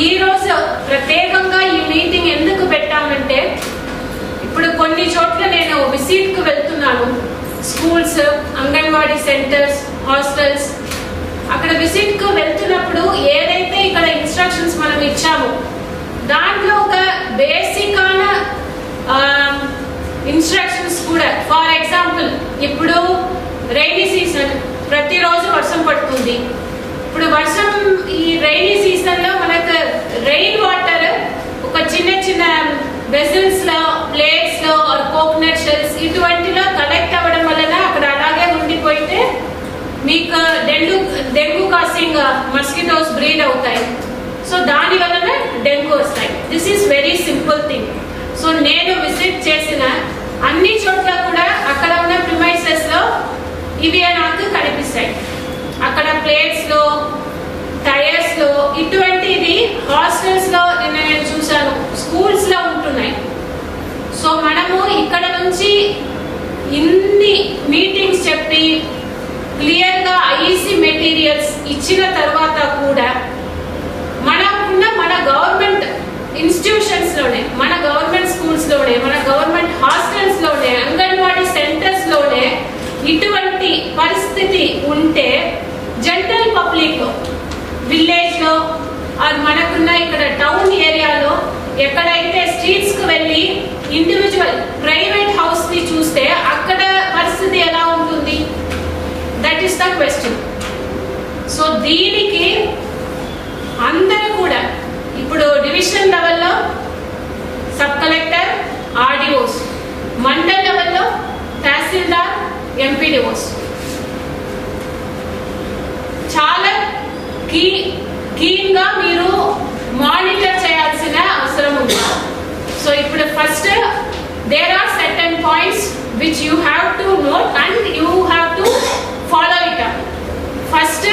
ఈ రోజు ప్రత్యేకంగా ఈ మీటింగ్ ఎందుకు పెట్టామంటే, ఇప్పుడు కొన్ని చోట్ల నేను విజిట్ కు వెళ్తున్నాను, స్కూల్స్, అంగన్వాడీ సెంటర్స్, హాస్టల్స్. అక్కడ విజిట్ కు వెళ్తున్నప్పుడు ఏదైతే ఇక్కడ ఇన్స్ట్రక్షన్స్ మనం ఇచ్చామో దాంట్లో ఒక బేసిక్ అయిన ఇన్స్ట్రక్షన్స్ కూడా. ఫర్ ఎగ్జాంపుల్, ఇప్పుడు రైనీ సీజన్, ప్రతిరోజు వర్షం పడుతుంది. ఇప్పుడు వర్షం, ఈ రైనీ సీజన్ లో మనకు రెయిన్ వాటర్ ఒక చిన్న చిన్న వెజల్స్ లో, ప్లేట్స్ లో, కోకోనట్ షెల్స్ ఇటువంటిలో కలెక్ట్ అవ్వడం వలన అక్కడ అలాగే ఉండిపోయితే మీకు డెంగ్యూ కాసింగ్ మస్కిటోస్ బ్రీడ్ అవుతాయి. సో దాని వలన డెంగ్యూ వస్తాయి. This is very simple thing. So నేను విజిట్ చేసిన అన్ని చోట్ల కూడా అక్కడ ఉన్న ప్రిమైసెస్ లో ఇవి నాకు కనిపిస్తాయి. అక్కడ ప్లేట్స్ లో, టైర్స్ లో, ఇటువంటివి హాస్టల్స్ లో నేను చూసాను, స్కూల్స్ లో ఉంటున్నాయి. సో మనము ఇక్కడ నుంచి ఇన్ని మీటింగ్స్ చెప్పి క్లియర్ గా ఐఈసీ మెటీరియల్స్ ఇచ్చిన తర్వాత కూడా మనకున్న మన గవర్నమెంట్ ఇన్స్టిట్యూషన్స్ లోనే, మన గవర్నమెంట్ స్కూల్స్ లోనే, మన గవర్నమెంట్ హాస్టల్స్ లోనే, అంగన్వాడీ సెంటర్స్ లోనే ఇటువంటి పరిస్థితి ఉంటే జనరల్ పబ్లిక్ లో, విలేజ్ లో, మనకున్న ఇక్కడ టౌన్ ఏరియాలో ఎక్కడైతే స్ట్రీట్స్ కు వెళ్ళి ఇండివిజువల్ ప్రైవేట్ హౌస్ ని చూస్తే అక్కడ పరిస్థితి ఎలా ఉంటుంది? That is the question. So దీనికి అందరూ కూడా ఇప్పుడు డివిజన్ లెవెల్లో సబ్ కలెక్టర్, ఆర్డీఓస్, మండల్ లెవెల్లో తహసీల్దార్, ఎంపీడీఓస్ చాలా కీన్ గా మీరు మానిటర్ చేయాల్సిన అవసరం ఉంది. సో ఇప్పుడు first there are certain points which you have to note and you have to follow it up. First,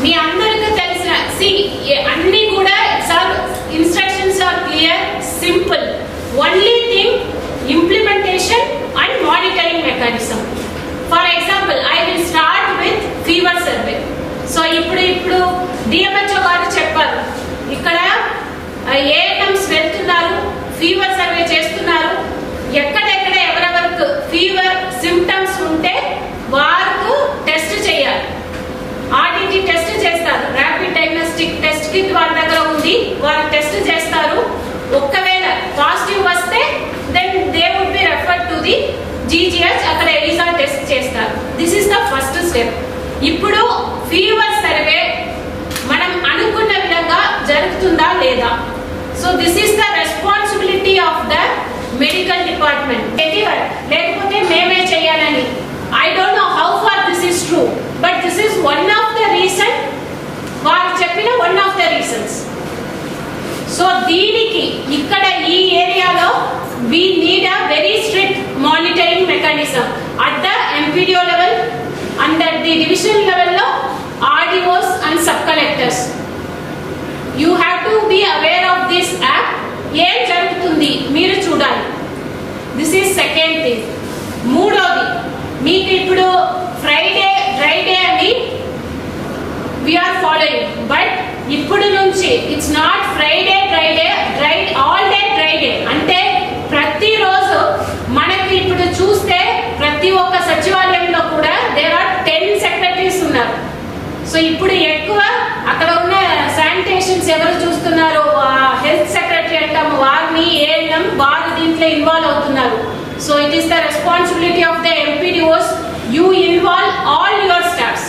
మీ అందరికీ తెలిసిన అన్ని కూడా instructions are clear, simple. Only thing implementation and monitoring mechanism. For example, I will start with fever survey. So ఇప్పుడు DMHO గారు చెప్పారు, ఇక్కడ ANMs వెళ్తున్నారు, ఫీవర్ సర్వే చేస్తున్నారు. ఎక్కడెక్కడ ఎవరెవరికి ఫీవర్ సిమ్టమ్స్ ఉంటే వారికి టెస్ట్ చేయాలి. ఆర్టీటీ టెస్ట్ చేస్తారు, ర్యాపిడ్ డయాగ్నోస్టిక్ టెస్ట్ కిట్ వారి దగ్గర ఉంది, వారు టెస్ట్ చేస్తారు. ఒక్కవేళ పాజిటివ్ వస్తే then they would be referred to the GGH, అక్కడ ఎలిజా టెస్ట్ చేస్తారు. This is the first step. ఇప్పుడు ఫీవర్ సర్వే మనం అనుకున్న విధంగా జరుగుతుందా లేదా? So this is the responsibility of the medical department. లేకపోతే మేమే చేయాలని, I don't know how far this is true, but this is one of the reason, వారు చెప్పిన one of the reasons. So దీనికి ఇక్కడ ఈ ఏరియాలో we need a very strict monitoring mechanism at the MPDO level and at the division level lo RDOs and sub collectors. You have to be aware of this app. ఏం జరుగుతుంది మీరు చూడాలి. This is second thing. మూడోది, మీకు ఇప్పుడు Friday dry day అని we are following, but ఇప్పుడు నుంచి it's not Friday dry day, all day dry day. అంటే ప్రతిరోజు మనకి ఇప్పుడు చూస్తే ప్రతి ఒక్క సచివాలయంలో కూడా దేర్ ఆర్ 10 సెక్రటరీస్ ఉన్నారు. సో ఇప్పుడు ఎక్కువ అక్కడ ఉన్న శానిటేషన్స్ ఎవరు చూస్తున్నారు, హెల్త్ సెక్రటరీ అంటాము వారిని, ఏఎన్ఎం వారు దీంట్లో ఇన్వాల్వ్ అవుతున్నారు. So it is the responsibility of the MP